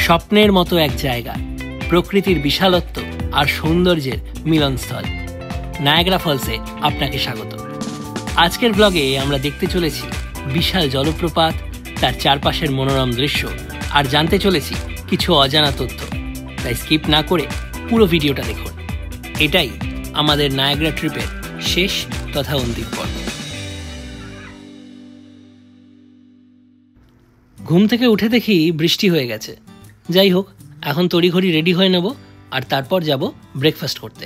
স্বপ্নের মতো এক জায়গা, প্রকৃতির বিশালত্ব আর সৌন্দর্যের মিলনস্থল। নায়াগ্রা ফলসে আপনাকে স্বাগত। আজকের ব্লগে আমরা দেখতে চলেছি বিশাল জলপ্রপাত, তার চারপাশের মনোরম দৃশ্য আর জানতে চলেছি কিছু অজানা তথ্য। তাই স্কিপ না করে পুরো ভিডিওটা দেখুন। এটাই আমাদের নায়াগ্রা ট্রিপের শেষ তথা অন্তিম পর্ব। ঘুম থেকে উঠে দেখি বৃষ্টি হয়ে গেছে। যাই হোক, এখন তড়িঘড়ি রেডি হয়ে নেব আর তারপর যাব ব্রেকফাস্ট করতে।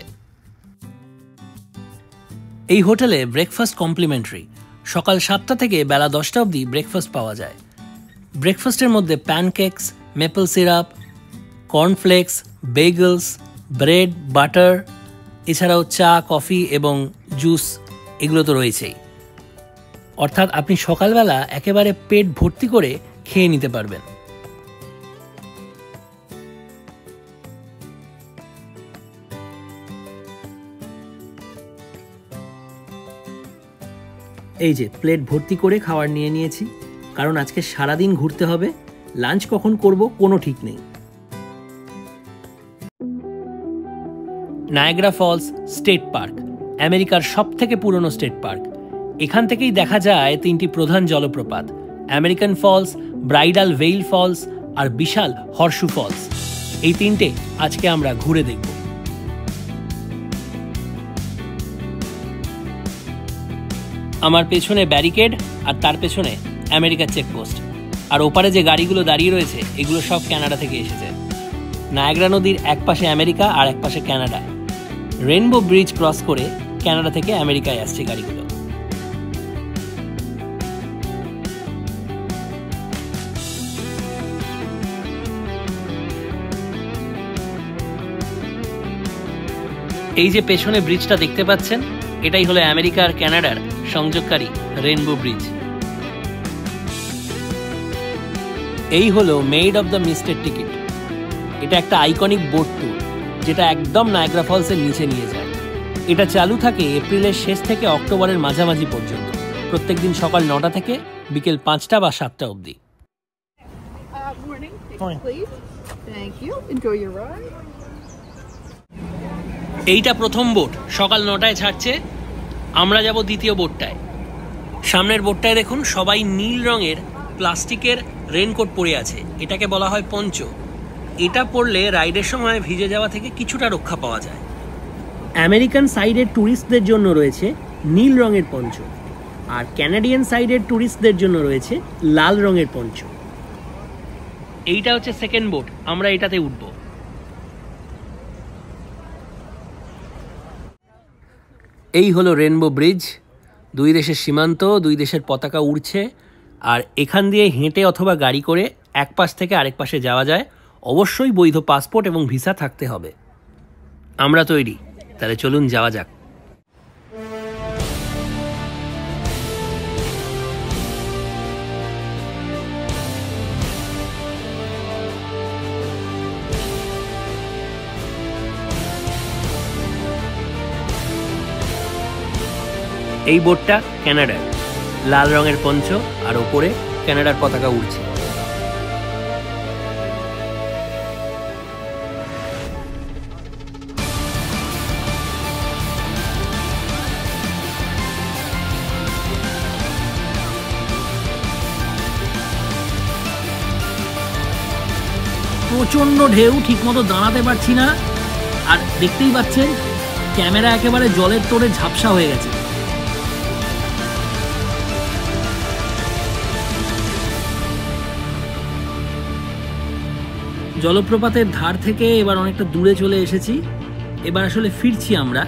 এই হোটেলে ব্রেকফাস্ট কমপ্লিমেন্টারি। সকাল 7টা থেকে বেলা 10টা অবধি ব্রেকফাস্ট পাওয়া যায়। ব্রেকফাস্টের মধ্যে pancakes, maple syrup, cornflakes, bagels, bread, butter, এছাড়াও চা, কফি এবং জুস এগুলো তো রয়েছেই। অর্থাৎ আপনি সকালবেলা একেবারে পেট ভর্তি করে খেয়ে নিতে পারবেন। এই যে প্লেট ভর্তি করে খাবার নিয়ে নিয়েছি, কারণ আজকে সারাদিন ঘুরতে হবে। লাঞ্চ কখন করব কোনো ঠিক নেই। নায়াগ্রা ফলস স্টেট পার্ক আমেরিকার সবথেকে পুরনো স্টেট পার্ক। এখান থেকেই দেখা যায় 3টি প্রধান জলপ্রপাত, American Falls, Bridal Veil Falls আর বিশাল হর্সু ফলস। এই 3টে আজকে আমরা ঘুরে দেখব। আমার পেছনে ব্যারিকেড আর তার পেছনে আমেরিকার চেকপোস্ট, আর ওপারে যে গাড়িগুলো দাঁড়িয়ে রয়েছে এগুলো সব কানাডা থেকে এসেছে। নায়াগ্রা নদীর এক পাশে আমেরিকা আর এক পাশে কানাডা। রেনবো ব্রিজ ক্রস করে কানাডা থেকে আমেরিকায় আসছে গাড়িগুলো। এই যে পেছনে ব্রিজটা দেখতে পাচ্ছেন, এটাই হলো আমেরিকা আর কানাডার সংযোগকারী রেনবো ব্রিজ। এই হলো মেড অফ দ্য মিস্টের টিকিট। এটা একটা আইকনিক বোট ট্যুর, যেটা একদম নায়াগ্রা ফলসের নিচে নিয়ে যায়। এটা চালু থাকে এপ্রিলের শেষ থেকে অক্টোবরের মাঝামাঝি পর্যন্ত, প্রত্যেকদিন সকাল 9টা থেকে বিকেল 5টা বা 7টা অবধি। এইটা প্রথম বোট, সকাল 9টায় ছাড়ছে। আমরা যাব দ্বিতীয় বোটটায়। সামনের বোটটায় দেখুন, সবাই নীল রঙের প্লাস্টিকের রেনকোট পরে আছে। এটাকে বলা হয় পঞ্চ। এটা পরলে রাইডের সময় ভিজে যাওয়া থেকে কিছুটা রক্ষা পাওয়া যায়। আমেরিকান সাইডের ট্যুরিস্টদের জন্য রয়েছে নীল রঙের পঞ্চ, আর ক্যানাডিয়ান সাইডের ট্যুরিস্টদের জন্য রয়েছে লাল রঙের পঞ্চ। এইটা হচ্ছে সেকেন্ড বোট, আমরা এটাতে উঠব। এই হলো রেনবো ব্রিজ। দুই দেশের সীমান্ত, দুই দেশের পতাকা উড়ছে, আর এখান দিয়ে হেঁটে অথবা গাড়ি করে এক পাশ থেকে আরেক পাশে যাওয়া যায়। অবশ্যই বৈধ পাসপোর্ট এবং ভিসা থাকতে হবে। আমরা তৈরি, তাহলে চলুন যাওয়া যাক। এই বোটটা কানাডার, লাল রঙের পঞ্চ আর ওপরে কানাডার পতাকা উড়ছে। প্রচন্ড ঢেউ, ঠিক মতো দাঁড়াতে পারছি না। আর দেখতেই পাচ্ছেন ক্যামেরা একেবারে জলের তোড়ে ঝাপসা হয়ে গেছে। জলপ্রপাতের ধার থেকে এবার অনেকটা দূরে চলে এসেছি। এবার আসলে ফিরছি আমরা।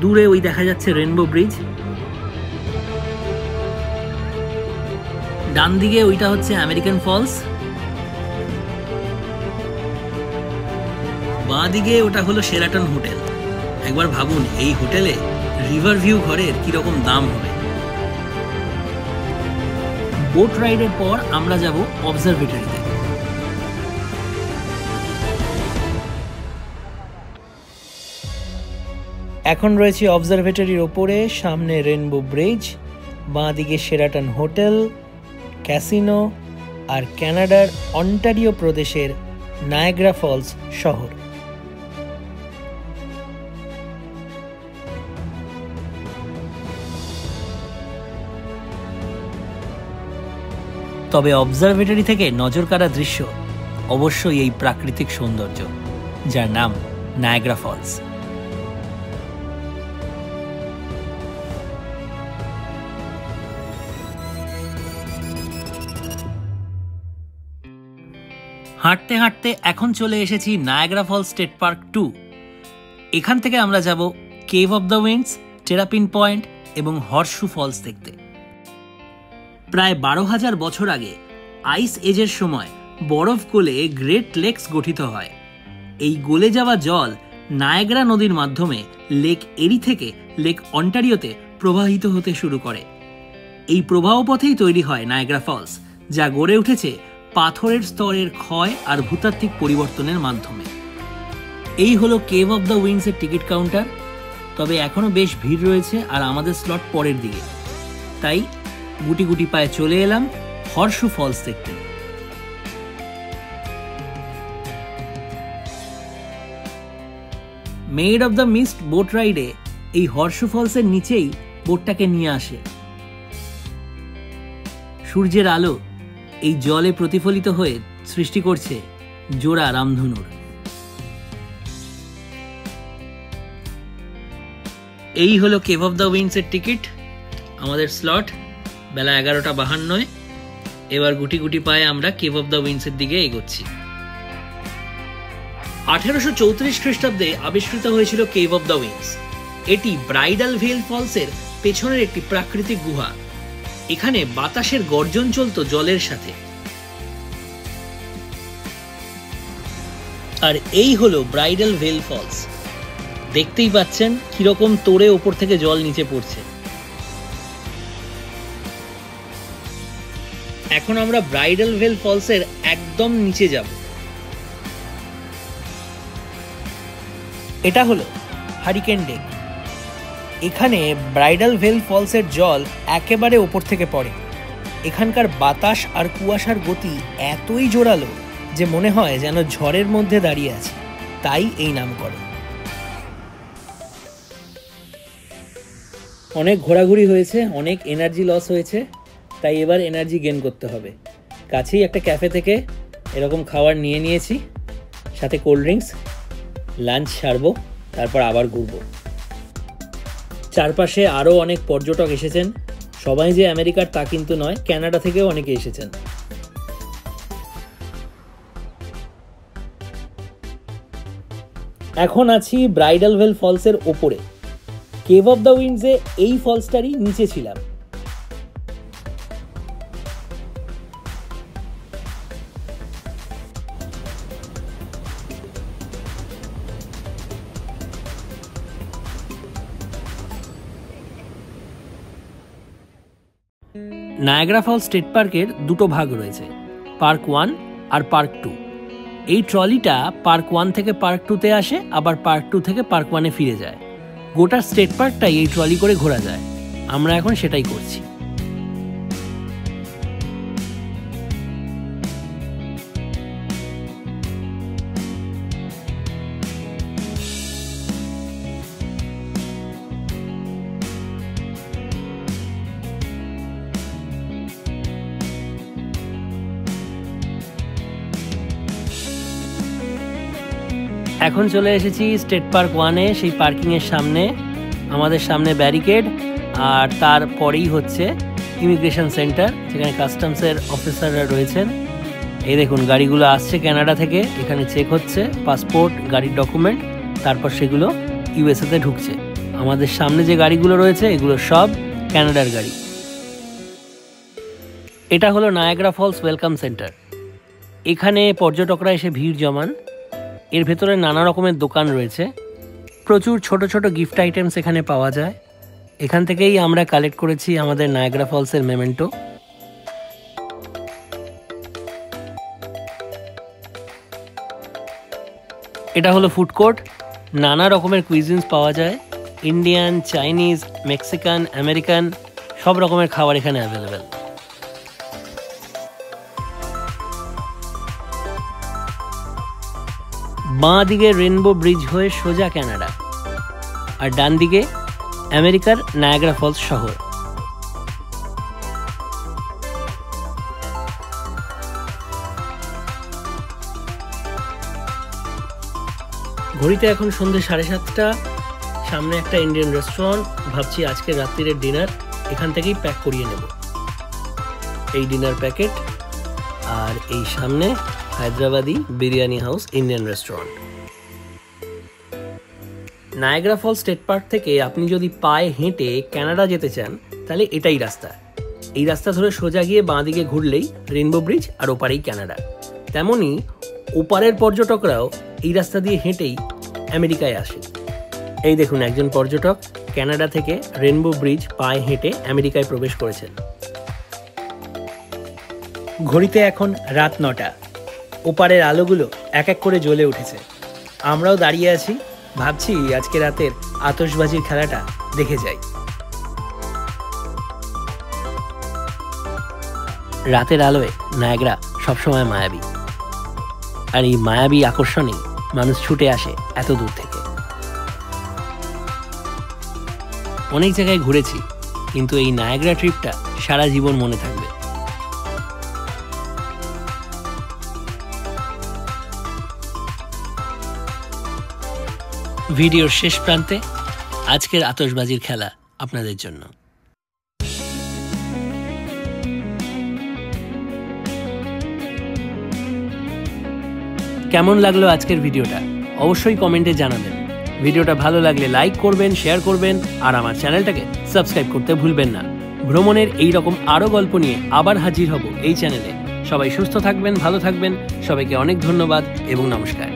দূরে ওই দেখা যাচ্ছে রেনবো ব্রিজ, ডান দিকে ওইটা হচ্ছে আমেরিকান ফলস, বাঁ দিকে ওটা হলো শেরাটন হোটেল। একবার ভাবুন, এই হোটেলে রিভার ভিউ ঘরের কিরকম দাম হবে। বোট রাইডের পর আমরা যাব অবজারভেটরিতে। এখন রয়েছে অবজারভেটরির ওপরে, সামনে রেনবো ব্রিজ, বাঁ দিকে শেরাটন হোটেল, ক্যাসিনো আর কানাডার অন্টারিও প্রদেশের নায়াগ্রা ফলস শহর। তবে অবজারভেটরি থেকে নজর কাড়া দৃশ্য অবশ্যই এই প্রাকৃতিক সৌন্দর্য, যার নাম নায়াগ্রা ফলস। হাঁটতে হাঁটতে এখন চলে এসেছি নায়াগ্রা ফলস স্টেট পার্ক 2। এখান থেকে আমরা যাব Cave of the Winds, Terrapin Point এবং হর্সশু ফলস দেখতে। প্রায় 12,000 বছর আগে আইস এজের সময় বরফ গলে গ্রেট লেকস গঠিত হয়। এই গলে যাওয়া জল নায়াগ্রা নদীর মাধ্যমে লেক এরি থেকে লেক অন্টারিওতে প্রবাহিত হতে শুরু করে। এই প্রবাহ পথেই তৈরি হয় নায়াগ্রা ফলস, যা গড়ে উঠেছে পাথরের স্তরের ক্ষয় আর ভূতাত্ত্বিক পরিবর্তনের মাধ্যমে। এই হলো কেভ অব দ্য উইন্ডস এর টিকিট কাউন্টার। তবে এখনো বেশ ভিড় রয়েছে আর আমাদের স্লট পরের দিকে, তাই গুটি গুটি পায়ে চলে এলাম হর্সশু ফলস দেখতে। Maid of the mist boat রাইডে এই হর্সশু ফলসের নিচেই বোটটাকে নিয়ে আসে। সূর্যের আলো এই জলে প্রতিফলিত হয়ে সৃষ্টি করছে জোড়া রামধনুর। এই হলো কেভ অব দ্য উইন্ডস এর টিকিট। আমাদের স্লট বেলা 11:52। এবার গুটি গুটি পায়ে আমরা কেভ অব দ্য উইন্ডস এর দিকে এগোচ্ছি। 1834 খ্রিস্টাব্দে আবিষ্কৃত হয়েছিল কেভ অব দ্য উইন্ডস। এটি ব্রাইডাল ভেল ফলসের পেছনের একটি প্রাকৃতিক গুহা। এখানে বাতাসের গর্জন চলত জলের সাথে। আর এই হলো ব্রাইডাল ভেল ফলস। দেখতেই পাচ্ছেন কিরকম তোড়ে ওপর থেকে জল নিচে পড়ছে। এখন আমরা ব্রাইডাল ভেল ফলসের একদম নিচে যাব। এটা হলো হারিকেন ডেক। এখানে ব্রাইডাল ভেল ফলসের জল একেবারে ওপর থেকে পড়ে। এখানকার বাতাস আর কুয়াশার গতি এতই জোরালো যে মনে হয় যেন ঝড়ের মধ্যে দাঁড়িয়ে আছে, তাই এই নামকরণ। অনেক ঘোরাঘুরি হয়েছে, অনেক এনার্জি লস হয়েছে, তাই এবার এনার্জি গেইন করতে হবে। কাছেই একটা ক্যাফে থেকে এরকম খাবার নিয়ে নিয়েছি, সাথে কোল্ড ড্রিঙ্কস। লাঞ্চ সারবো, তারপর আবার ঘুরবো। চারপাশে আরও অনেক পর্যটক এসেছেন। সবাই যে আমেরিকার তা কিন্তু নয়, কানাডা থেকেও অনেকে এসেছেন। এখন আছি ব্রাইডাল ভেল ফলসের ওপরে। কেভ অব দ্য উইন্ডসে এই ফলসটারই নিচে ছিলাম। নায়াগ্রা ফলস স্টেট পার্কের দুটো ভাগ রয়েছে, পার্ক 1 আর পার্ক 2। এই ট্রলিটা পার্ক 1 থেকে পার্ক 2-তে আসে, আবার পার্ক 2 থেকে পার্ক 1-এ ফিরে যায়। গোটা স্টেট পার্কটাই এই ট্রলি করে ঘোরা যায়। আমরা এখন সেটাই করছি। এখন চলে এসেছি স্টেট পার্ক 1-এ, সেই পার্কিংয়ের সামনে। আমাদের সামনে ব্যারিকেড, আর তারপরেই হচ্ছে ইমিগ্রেশন সেন্টার, যেখানে কাস্টমসের অফিসাররা রয়েছেন। এই দেখুন গাড়িগুলো আসছে কানাডা থেকে, এখানে চেক হচ্ছে পাসপোর্ট, গাড়ির ডকুমেন্ট, তারপর সেগুলো ইউএসএতে ঢুকছে। আমাদের সামনে যে গাড়িগুলো রয়েছে এগুলো সব কানাডার গাড়ি। এটা হলো নায়াগ্রা ফলস ওয়েলকাম সেন্টার। এখানে পর্যটকরা এসে ভিড় জমান। এর ভেতরে নানা রকমের দোকান রয়েছে, প্রচুর ছোট ছোট গিফট আইটেমস এখানে পাওয়া যায়। এখান থেকেই আমরা কালেক্ট করেছি আমাদের নায়াগ্রা ফলসের মেমেন্টো। এটা হলো ফুড কোর্ট। নানা রকমের কুইজিনস পাওয়া যায়, ইন্ডিয়ান, চাইনিজ, মেক্সিকান, আমেরিকান, সব রকমের খাবার এখানে অ্যাভেলেবেল। বাঁ দিকে রেনবো ব্রিজ হয়ে সোজা কানাডা, আর ডান দিকে আমেরিকার নায়াগ্রা ফলস শহর। ঘড়িতে এখন সন্ধ্যে 7:30। সামনে একটা ইন্ডিয়ান রেস্টুরেন্ট, ভাবছি আজকে রাত্রির ডিনার এখান থেকেই প্যাক করিয়ে নেব। এই ডিনার প্যাকেট, আর এই সামনে Hyderabadi biryani house Indian restaurant. Niagara Falls State Park থেকে আপনি যদি পায়ে হেঁটে কানাডা যেতে চান তাহলে এটাই রাস্তা। এই রাস্তা ধরে সোজা গিয়ে বাঁ দিকে ঘুরলেই রেনবো ব্রিজ, আর ওপারেই কানাডা। তেমনি ওপারের পর্যটকরাও এই রাস্তা দিয়ে হেঁটেই আমেরিকায় আসে। এই দেখুন, একজন পর্যটক কানাডা থেকে রেনবো ব্রিজ পায়ে হেঁটে আমেরিকায় প্রবেশ করেছেন। ঘড়িতে এখন রাত 9টা। ওপারের আলোগুলো এক এক করে জ্বলে উঠেছে। আমরাও দাঁড়িয়ে আছি, ভাবছি আজকে রাতের আতশবাজির খেলাটা দেখে যাই। রাতের আলোয় নায়াগ্রা সবসময় মায়াবী, আর এই মায়াবী আকর্ষণে মানুষ ছুটে আসে এত দূর থেকে। অনেক জায়গায় ঘুরেছি, কিন্তু এই নায়াগ্রা ট্রিপটা সারা জীবন মনে থাকবে। ভিডিওর শেষ প্রান্তে আজকের আতশবাজির খেলা আপনাদের জন্য। কেমন লাগলো আজকের ভিডিওটা অবশ্যই কমেন্টে জানাবেন। ভিডিওটা ভালো লাগলে লাইক করবেন, শেয়ার করবেন, আর আমার চ্যানেলটাকে সাবস্ক্রাইব করতে ভুলবেন না। ভ্রমণের এই রকম আরও গল্প নিয়ে আবার হাজির হব এই চ্যানেলে। সবাই সুস্থ থাকবেন, ভালো থাকবেন। সবাইকে অনেক ধন্যবাদ এবং নমস্কার।